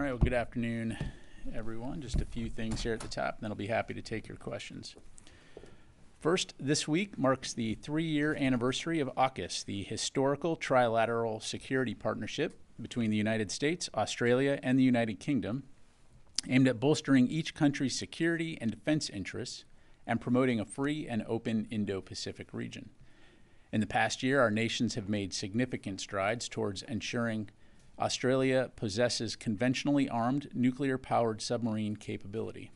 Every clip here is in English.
right, well, good afternoon, everyone. Just a few things here at the top, and then I'll be happy to take your questions. First, this week marks the 3-year anniversary of AUKUS, the historical trilateral security partnership between the United States, Australia, and the United Kingdom, aimed at bolstering each country's security and defense interests and promoting a free and open Indo-Pacific region. In the past year, our nations have made significant strides towards ensuring Australia possesses conventionally armed nuclear-powered submarine capability.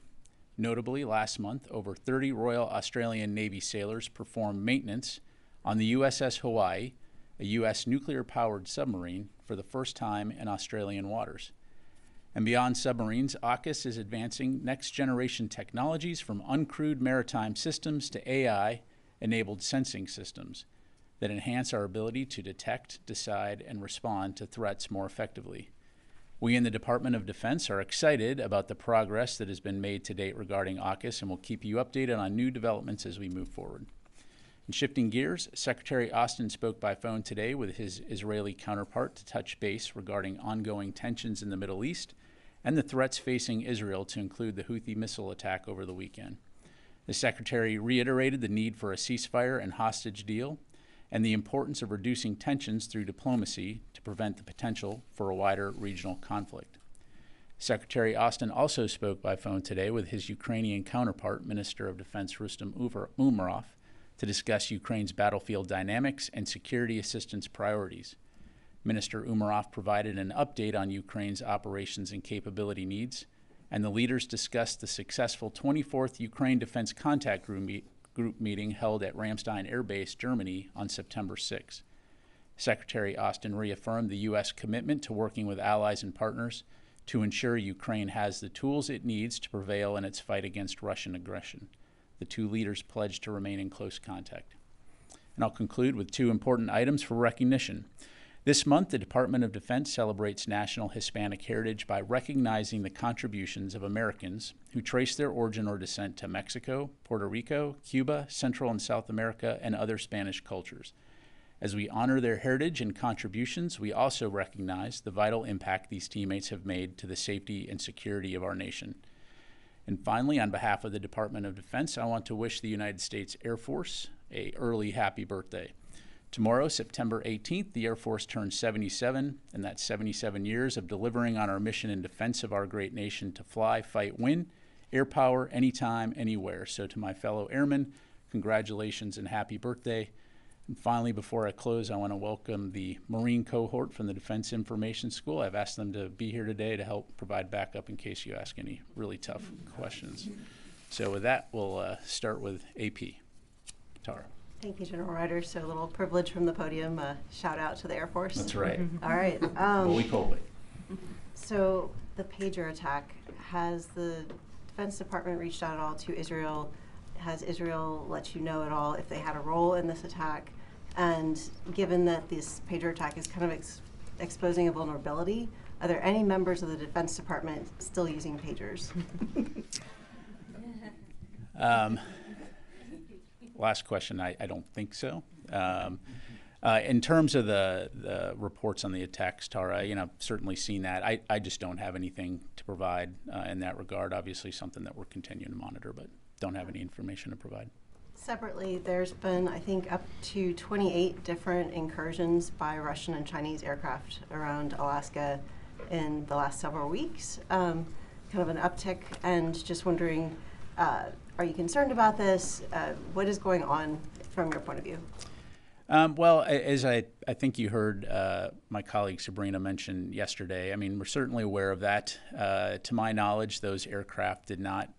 Notably, last month, over 30 Royal Australian Navy sailors performed maintenance on the USS Hawaii, a U.S. nuclear-powered submarine, for the first time in Australian waters. And beyond submarines, AUKUS is advancing next-generation technologies from uncrewed maritime systems to AI-enabled sensing systems that enhance our ability to detect, decide, and respond to threats more effectively. We in the Department of Defense are excited about the progress that has been made to date regarding AUKUS, and will keep you updated on new developments as we move forward. And shifting gears, Secretary Austin spoke by phone today with his Israeli counterpart to touch base regarding ongoing tensions in the Middle East and the threats facing Israel, to include the Houthi missile attack over the weekend. The Secretary reiterated the need for a ceasefire and hostage deal, and the importance of reducing tensions through diplomacy to prevent the potential for a wider regional conflict. Secretary Austin also spoke by phone today with his Ukrainian counterpart, Minister of Defense Rustem Umerov, to discuss Ukraine's battlefield dynamics and security assistance priorities. Minister Umerov provided an update on Ukraine's operations and capability needs, and the leaders discussed the successful 24th Ukraine Defense Contact Group meeting held at Ramstein Air Base, Germany on September 6. Secretary Austin reaffirmed the U.S. commitment to working with allies and partners to ensure Ukraine has the tools it needs to prevail in its fight against Russian aggression. The two leaders pledged to remain in close contact. And I'll conclude with two important items for recognition. This month, the Department of Defense celebrates National Hispanic Heritage by recognizing the contributions of Americans who trace their origin or descent to Mexico, Puerto Rico, Cuba, Central and South America, and other Spanish cultures. As we honor their heritage and contributions, we also recognize the vital impact these teammates have made to the safety and security of our nation. And finally, on behalf of the Department of Defense, I want to wish the United States Air Force an early happy birthday. Tomorrow, September 18th, the Air Force turns 77, and that's 77 years of delivering on our mission in defense of our great nation to fly, fight, win, air power, anytime, anywhere. So to my fellow airmen, congratulations and happy birthday. And finally, before I close, I want to welcome the Marine cohort from the Defense Information School. I've asked them to be here today to help provide backup in case you ask any really tough questions. So with that, we'll start with AP. Tara. Thank you, General Ryder. So a little privilege from the podium. Shout out to the Air Force. That's right. All right. Well, we call it. So the pager attack, has the Defense Department reached out at all to Israel? Has Israel let you know at all if they had a role in this attack? And given that this pager attack is kind of exposing a vulnerability, are there any members of the Defense Department still using pagers? Last question, I don't think so. In terms of the reports on the attacks, Tara, I've certainly seen that. I just don't have anything to provide in that regard. Obviously something that we're continuing to monitor, but don't have any information to provide. Separately, there's been, I think, up to 28 different incursions by Russian and Chinese aircraft around Alaska in the last several weeks. Kind of an uptick, and just wondering, are you concerned about this? What is going on from your point of view? Well, as I think you heard my colleague Sabrina mention yesterday, I mean, we're certainly aware of that. To my knowledge, those aircraft did not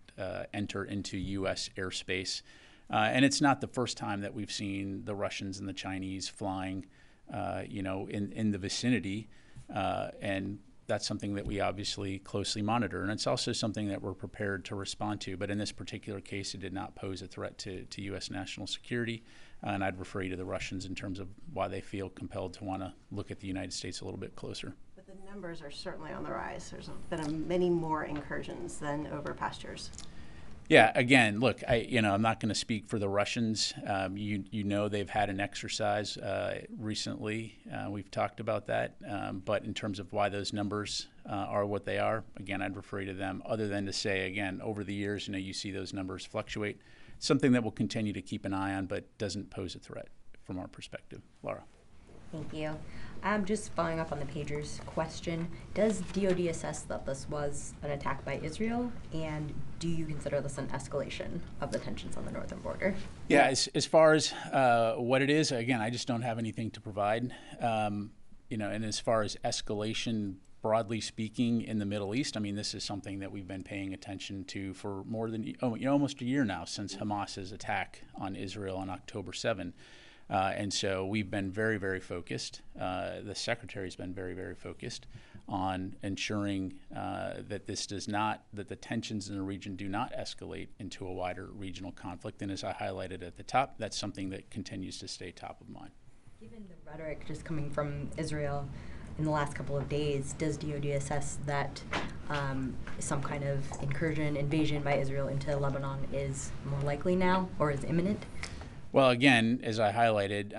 enter into U.S. airspace. And it's not the first time that we've seen the Russians and the Chinese flying, in the vicinity. And that's something that we obviously closely monitor. And it's also something that we're prepared to respond to. But in this particular case, it did not pose a threat to U.S. national security. And I'd refer you to the Russians in terms of why they feel compelled to want to look at the United States a little bit closer. But the numbers are certainly on the rise. There's been many more incursions than over past years. Yeah, again, look, I'm not going to speak for the Russians. They've had an exercise recently. We've talked about that. But in terms of why those numbers are what they are, again, I'd refer you to them. Other than to say, again, over the years, you see those numbers fluctuate. Something that we'll continue to keep an eye on, but doesn't pose a threat from our perspective. Laura. Thank you. Just following up on the pager's question, does DoD assess that this was an attack by Israel, and do you consider this an escalation of the tensions on the northern border? Yeah, as far as what it is, again, I just don't have anything to provide. And as far as escalation, broadly speaking, in the Middle East, this is something that we've been paying attention to for more than almost a year now, since Hamas's attack on Israel on October 7. And so we've been very, very focused. The Secretary's been very, very focused on ensuring that that the tensions in the region do not escalate into a wider regional conflict. And as I highlighted at the top, that's something that continues to stay top of mind. Given the rhetoric just coming from Israel in the last couple of days, does DoD assess that some kind of invasion by Israel into Lebanon is more likely now or is imminent? Well, again, as I highlighted,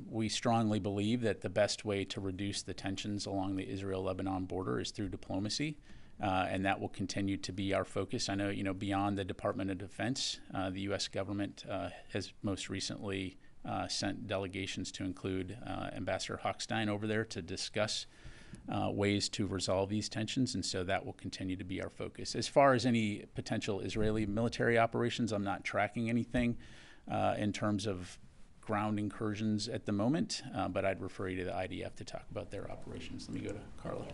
we strongly believe that the best way to reduce the tensions along the Israel-Lebanon border is through diplomacy, and that will continue to be our focus. I know, beyond the Department of Defense, the U.S. government has most recently sent delegations to include Ambassador Hochstein over there to discuss ways to resolve these tensions, and so that will continue to be our focus. As far as any potential Israeli military operations, I'm not tracking anything in terms of ground incursions at the moment, but I'd refer you to the IDF to talk about their operations. Let me go to Carla.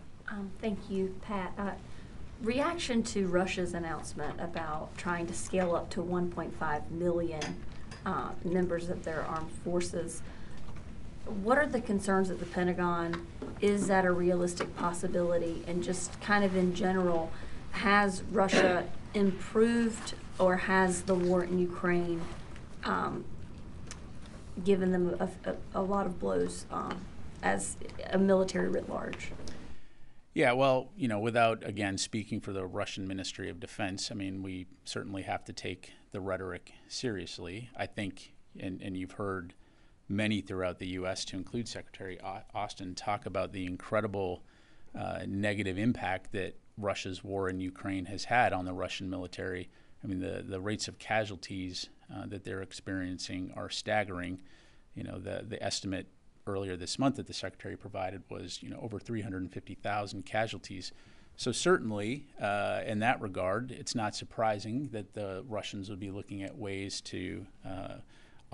Thank you, Pat. Reaction to Russia's announcement about trying to scale up to 1.5 million members of their armed forces. What are the concerns at the Pentagon? Is that a realistic possibility? And just kind of in general, has Russia improved, or has the war in Ukraine given them a lot of blows as a military writ large? Yeah, well, without, again, speaking for the Russian Ministry of Defense, we certainly have to take the rhetoric seriously. I think, and you've heard many throughout the U.S., to include Secretary Austin, talk about the incredible negative impact that Russia's war in Ukraine has had on the Russian military. The rates of casualties that they're experiencing are staggering. The estimate earlier this month that the Secretary provided was, over 350,000 casualties. So certainly, in that regard, it's not surprising that the Russians would be looking at ways to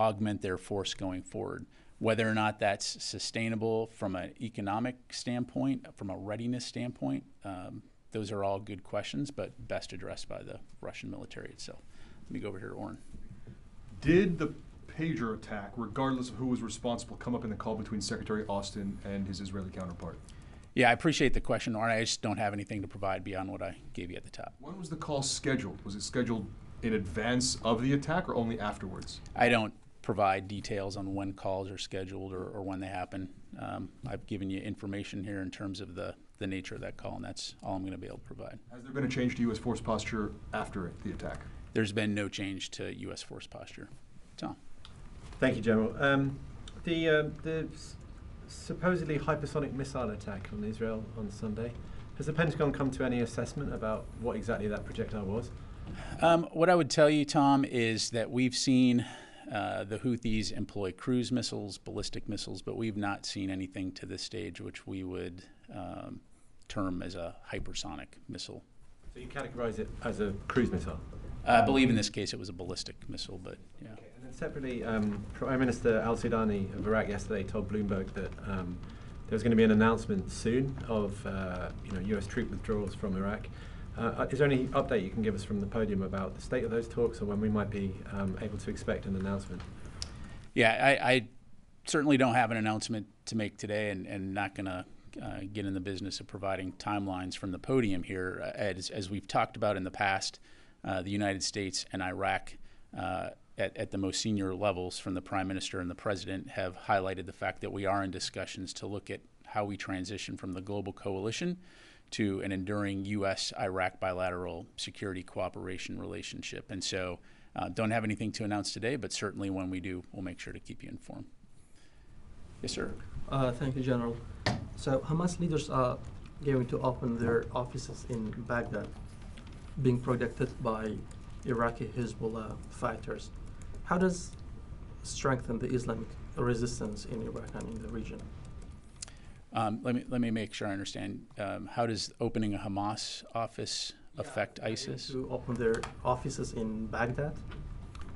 augment their force going forward. Whether or not that's sustainable from an economic standpoint, from a readiness standpoint, those are all good questions, but best addressed by the Russian military itself. Let me go over here to Oren. Did the pager attack, regardless of who was responsible, come up in the call between Secretary Austin and his Israeli counterpart? Yeah, I appreciate the question, Oren. I just don't have anything to provide beyond what I gave you at the top. When was the call scheduled? Was it scheduled in advance of the attack or only afterwards? I don't provide details on when calls are scheduled or when they happen. I've given you information here in terms of the nature of that call, and that's all I'm going to be able to provide. Has there been a change to U.S. force posture after the attack? There's been no change to U.S. force posture. Tom. Thank you, General. The supposedly hypersonic missile attack on Israel on Sunday, has the Pentagon come to any assessment about what exactly that projectile was? What I would tell you, Tom, is that we've seen the Houthis employ cruise missiles, ballistic missiles, but we've not seen anything to this stage which we would term as a hypersonic missile. So you categorize it as a cruise missile? I believe in this case it was a ballistic missile, but yeah. Okay. And then separately, Prime Minister al-Sudani of Iraq yesterday told Bloomberg that there was going to be an announcement soon of U.S. troop withdrawals from Iraq. Is there any update you can give us from the podium about the state of those talks, or when we might be able to expect an announcement? Yeah, I certainly don't have an announcement to make today, and not going to get in the business of providing timelines from the podium here. As we've talked about in the past, the United States and Iraq at the most senior levels, from the Prime Minister and the President, have highlighted the fact that we are in discussions to look at how we transition from the global coalition to an enduring U.S.-Iraq bilateral security cooperation relationship. And so don't have anything to announce today, but certainly when we do, we'll make sure to keep you informed. Yes, sir. Thank you, General. So Hamas leaders are going to open their offices in Baghdad, being protected by Iraqi Hezbollah fighters. How does strengthen the Islamic resistance in Iraq and in the region? Let me make sure I understand. How does opening a Hamas office affect ISIS? To open their offices in Baghdad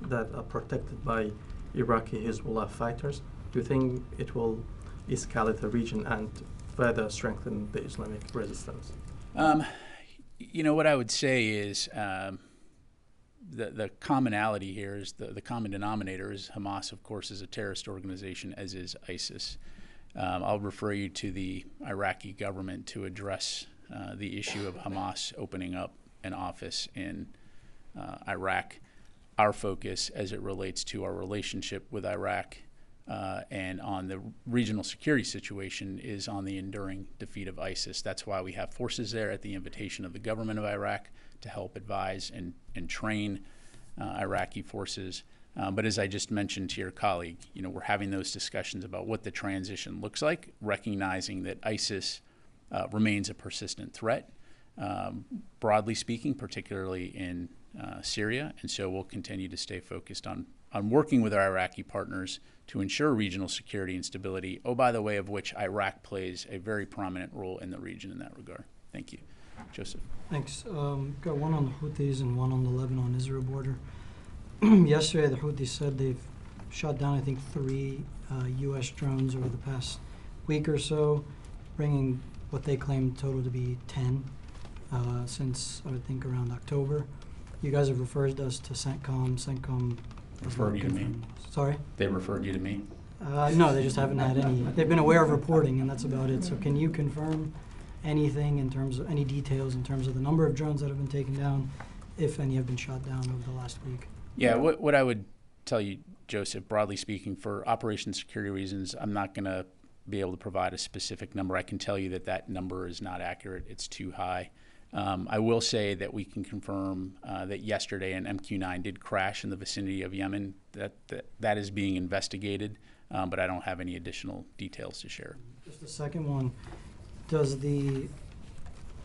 that are protected by Iraqi Hezbollah fighters. Do you think it will escalate the region and further strengthen the Islamic resistance? You know, what I would say is the commonality here is the common denominator is Hamas, of course, is a terrorist organization, as is ISIS. I'll refer you to the Iraqi government to address the issue of Hamas opening up an office in Iraq. Our focus as it relates to our relationship with Iraq and on the regional security situation is on the enduring defeat of ISIS. That's why we have forces there at the invitation of the government of Iraq to help advise and train Iraqi forces. But as I just mentioned to your colleague, you know, we're having those discussions about what the transition looks like, recognizing that ISIS remains a persistent threat, broadly speaking, particularly in Syria. And so we'll continue to stay focused on working with our Iraqi partners to ensure regional security and stability, oh, by the way, of which Iraq plays a very prominent role in the region in that regard. Thank you. Joseph. Thanks. Got one on the Houthis and one on the Lebanon-Israel border. Yesterday, the Houthis said they've shot down, I think, 3 U.S. drones over the past week or so, bringing what they claim total to be 10 since, I would think, around October. You guys have referred us to CENTCOM. CENTCOM Referred you to me. Sorry? They referred you to me. No, they just haven't had any. They've been aware of reporting, and that's about it. So can you confirm anything in terms of any details in terms of the number of drones that have been taken down, if any have been shot down over the last week? Yeah, what I would tell you, Joseph, broadly speaking, for operation security reasons, I'm not going to be able to provide a specific number. I can tell you that number is not accurate. It's too high. I will say that we can confirm that yesterday an MQ-9 did crash in the vicinity of Yemen. That is being investigated, but I don't have any additional details to share. Just the second one. Does the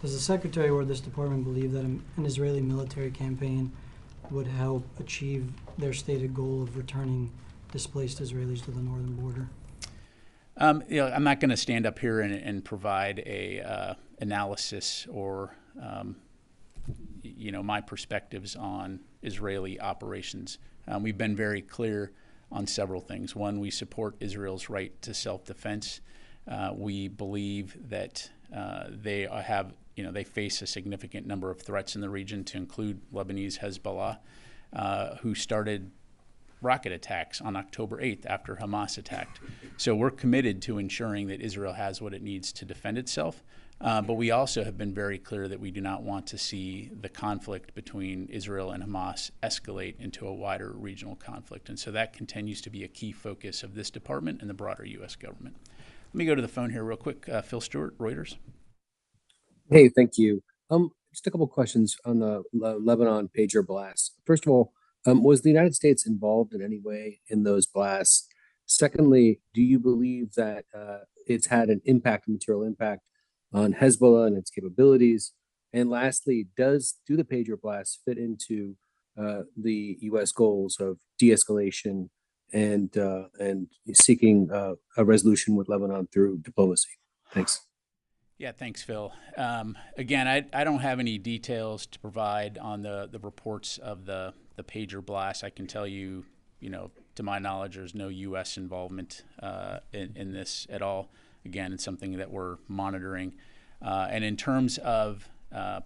Secretary or this department believe that an Israeli military campaign would help achieve their stated goal of returning displaced Israelis to the northern border? You know, I'm not going to stand up here and provide a analysis or you know, my perspectives on Israeli operations. We've been very clear on several things. One, we support Israel's right to self-defense. We believe that they face a significant number of threats in the region, to include Lebanese Hezbollah, who started rocket attacks on October 8th after Hamas attacked. So we're committed to ensuring that Israel has what it needs to defend itself. But we also have been very clear that we do not want to see the conflict between Israel and Hamas escalate into a wider regional conflict. And so that continues to be a key focus of this department and the broader U.S. government. Let me go to the phone here real quick. Phil Stewart, Reuters. Hey, thank you. Just a couple questions on the Lebanon pager blasts. First of all, was the United States involved in any way in those blasts? Secondly, do you believe that it's had an impact, a material impact, on Hezbollah and its capabilities? And lastly, do the pager blasts fit into the U.S. goals of de-escalation and seeking a resolution with Lebanon through diplomacy? Thanks. Yeah, thanks, Phil. Again, I don't have any details to provide on the reports of the pager blast. I can tell you, to my knowledge, there's no U.S. involvement in this at all. Again, it's something that we're monitoring. And in terms of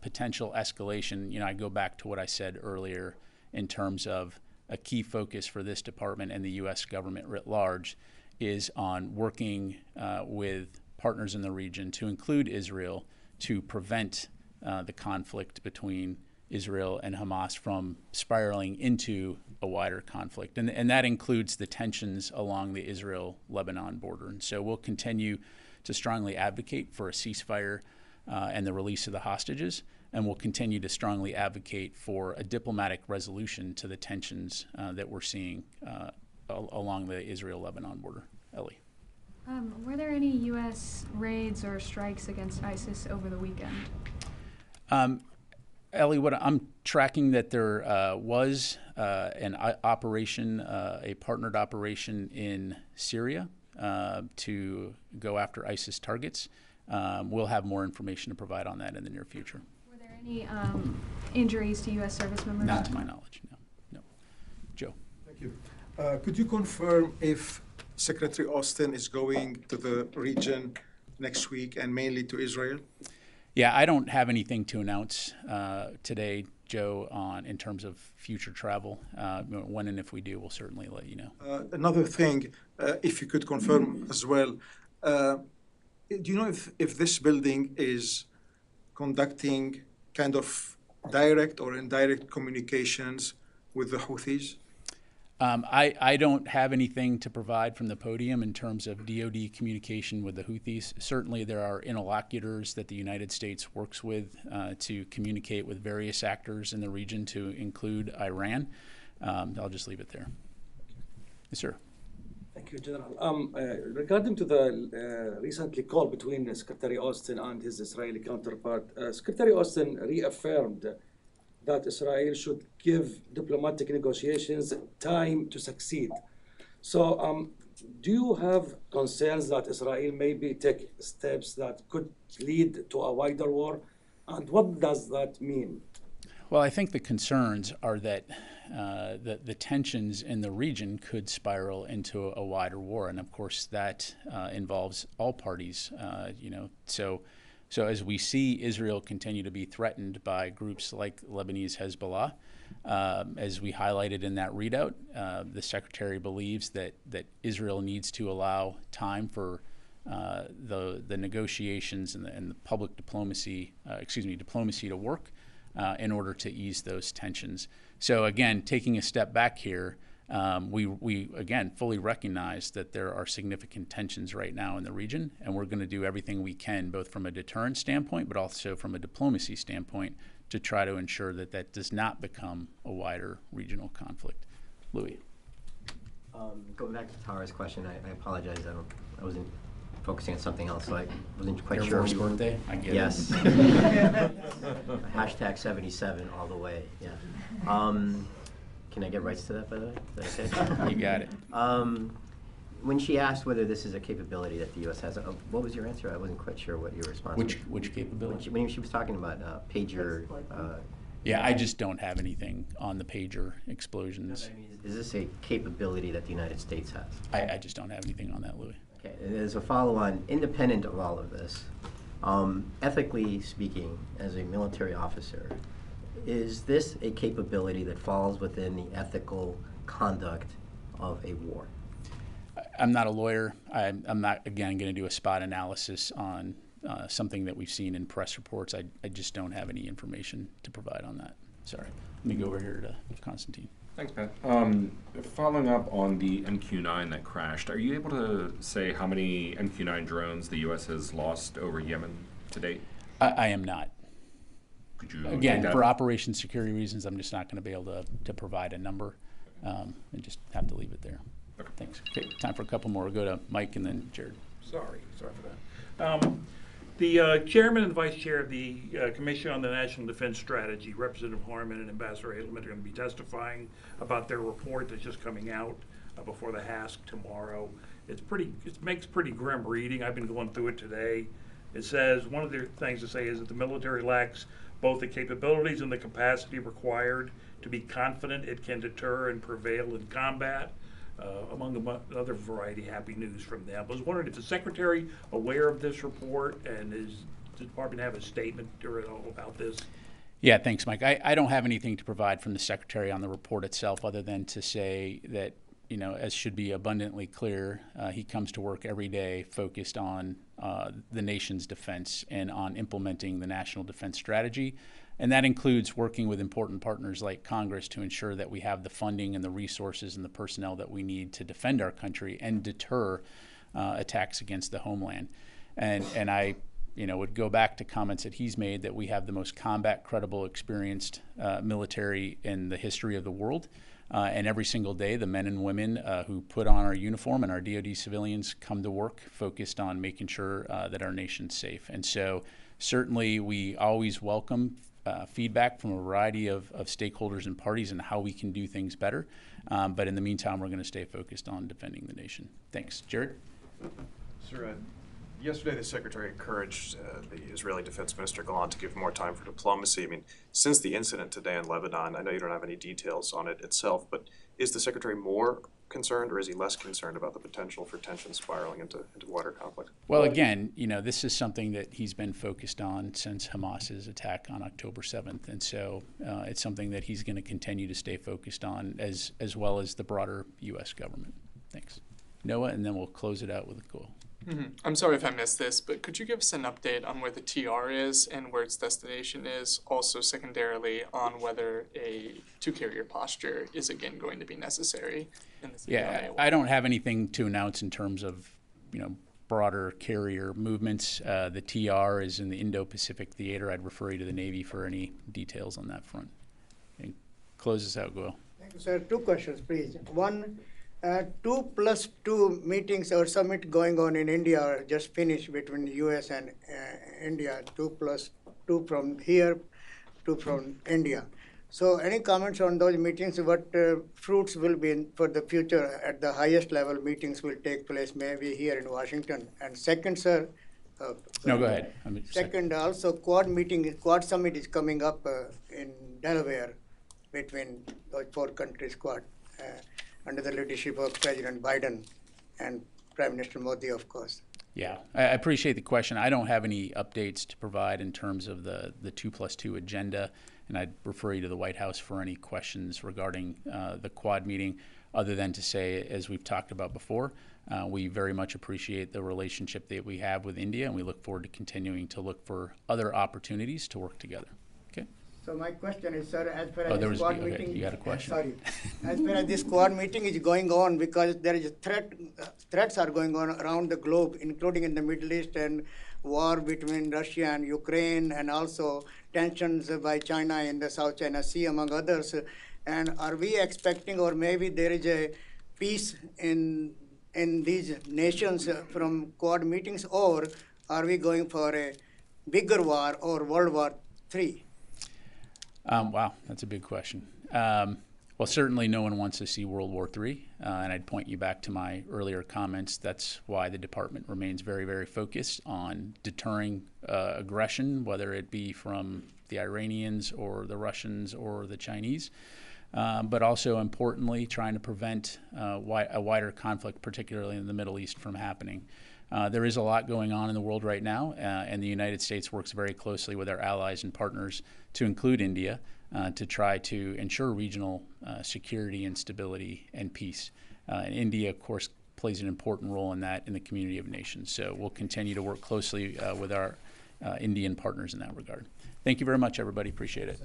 potential escalation, I go back to what I said earlier in terms of a key focus for this department and the U.S. government writ large is on working with partners in the region, to include Israel, to prevent the conflict between Israel and Hamas from spiraling into a wider conflict. And that includes the tensions along the Israel-Lebanon border. And so we'll continue to strongly advocate for a ceasefire and the release of the hostages, and will continue to strongly advocate for a diplomatic resolution to the tensions that we're seeing along the Israel-Lebanon border. Ellie. Were there any U.S. raids or strikes against ISIS over the weekend? Ellie, what I'm tracking that there was an operation, a partnered operation in Syria to go after ISIS targets. We'll have more information to provide on that in the near future. Were there any injuries to U.S. service members? Not to my knowledge, no. No. Joe. Thank you. Could you confirm if Secretary Austin is going to the region next week and mainly to Israel? Yeah, I don't have anything to announce today, Joe, in terms of future travel. When and if we do, we'll certainly let you know. Another thing, if you could confirm as well, do you know if this building is conducting kind of direct or indirect communications with the Houthis? I don't have anything to provide from the podium in terms of DoD communication with the Houthis. Certainly there are interlocutors that the United States works with to communicate with various actors in the region, to include Iran. I'll just leave it there. Yes, sir. Thank you, General. Regarding to the recently call between Secretary Austin and his Israeli counterpart, Secretary Austin reaffirmed that Israel should give diplomatic negotiations time to succeed. So do you have concerns that Israel maybe take steps that could lead to a wider war? And what does that mean? Well, I think the concerns are that the tensions in the region could spiral into a wider war. And of course, that involves all parties, So as we see Israel continue to be threatened by groups like Lebanese Hezbollah, as we highlighted in that readout, the Secretary believes that Israel needs to allow time for the negotiations and the public diplomacy to work in order to ease those tensions. So again, taking a step back here, we again fully recognize that there are significant tensions right now in the region, and we're going to do everything we can, both from a deterrent standpoint, but also from a diplomacy standpoint, to try to ensure that that does not become a wider regional conflict. Louis. Going back to Tara's question, I apologize. I wasn't focusing on something else, so I wasn't quite sure. Air Force birthday? I get yes. it. Hashtag 77 all the way. Yeah. Can I get rights to that, by the way? Is that okay? You got it. When she asked whether this is a capability that the U.S. has, what was your answer? I wasn't quite sure what your response was. Which capability? When she was talking about pager. Yeah, I just don't have anything on the pager explosions. Is this a capability that the United States has? I just don't have anything on that, Louis. Okay, and as a follow-on, independent of all of this, ethically speaking, as a military officer, is this a capability that falls within the ethical conduct of a war? I'm not a lawyer. I'm not, again, going to do a spot analysis on something that we've seen in press reports. I just don't have any information to provide on that. Sorry. Let me go over here to Constantine. Thanks, Pat. Following up on the MQ-9 that crashed, are you able to say how many MQ-9 drones the U.S. has lost over Yemen to date? I am not. Could you Again, for operation security reasons, I'm just not going to be able to provide a number, and just have to leave it there. Okay. Thanks. Okay, time for a couple more. We'll go to Mike and then Jared. Sorry for that. The chairman and vice chair of the Commission on the National Defense Strategy, Representative Harman and Ambassador Edelman, are going to be testifying about their report that's just coming out before the HASC tomorrow. It makes pretty grim reading. I've been going through it today. It says one of the things to say is that the military lacks both the capabilities and the capacity required to be confident it can deter and prevail in combat. Among other variety happy news from them. I was wondering if the Secretary aware of this report, and does the Department have a statement or at all about this? Yeah, thanks, Mike. I don't have anything to provide from the Secretary on the report itself, other than to say that, as should be abundantly clear, he comes to work every day focused on the nation's defense and on implementing the National Defense Strategy. And that includes working with important partners like Congress to ensure that we have the funding and the resources and the personnel that we need to defend our country and deter attacks against the homeland. And I would go back to comments that he's made that we have the most combat credible, experienced military in the history of the world. And every single day, the men and women who put on our uniform and our DoD civilians come to work focused on making sure that our nation's safe. And so certainly we always welcome feedback from a variety of stakeholders and parties and how we can do things better. But in the meantime, we're going to stay focused on defending the nation. Thanks. Jared? Sir, yesterday the Secretary encouraged the Israeli Defense Minister Gallant to give more time for diplomacy. I mean, since the incident today in Lebanon, I know you don't have any details on it itself, but is the Secretary more concerned or is he less concerned about the potential for tension spiraling into wider conflict? Well, again, this is something that he's been focused on since Hamas's attack on October 7th. And so it's something that he's going to continue to stay focused on as well as the broader U.S. government. Thanks. Noah, and then we'll close it out with a call. I'm sorry if I missed this, but could you give us an update on where the TR is and where its destination is? Also, secondarily, on whether a two-carrier posture is again going to be necessary in this. Yeah, I don't have anything to announce in terms of, broader carrier movements. The TR is in the Indo-Pacific Theater. I'd refer you to the Navy for any details on that front. And close this out, Goel. Thank you, sir. Two questions, please. One. 2+2 meetings or summit going on in India are just finished between US and India, 2+2 from here, 2 from India. So any comments on those meetings, what fruits will be for the future at the highest level meetings will take place maybe here in Washington? And second, sir. No, go ahead. Second, also Quad summit is coming up in Delaware between those 4 countries, Quad. Under the leadership of President Biden and Prime Minister Modi, of course. Yeah, I appreciate the question. I don't have any updates to provide in terms of the 2+2 agenda, and I'd refer you to the White House for any questions regarding the Quad meeting, other than to say, as we've talked about before, we very much appreciate the relationship that we have with India, and we look forward to continuing to look for other opportunities to work together. Okay. So my question is, sir, as far as this Quad meeting, you had a question. Sorry, as far as this Quad meeting is going on, because there is threats are going on around the globe, including in the Middle East and war between Russia and Ukraine, and also tensions by China in the South China Sea, among others. And are we expecting, or maybe there is a peace in these nations from Quad meetings, or are we going for a bigger war or World War III? Wow, that's a big question. Well, certainly no one wants to see World War III, and I'd point you back to my earlier comments. That's why the department remains very, very focused on deterring aggression, whether it be from the Iranians or the Russians or the Chinese, but also importantly trying to prevent a wider conflict, particularly in the Middle East, from happening. There is a lot going on in the world right now, and the United States works very closely with our allies and partners, to include India, to try to ensure regional security and stability and peace. And India, of course, plays an important role in that in the community of nations. So we'll continue to work closely with our Indian partners in that regard. Thank you very much, everybody. Appreciate it.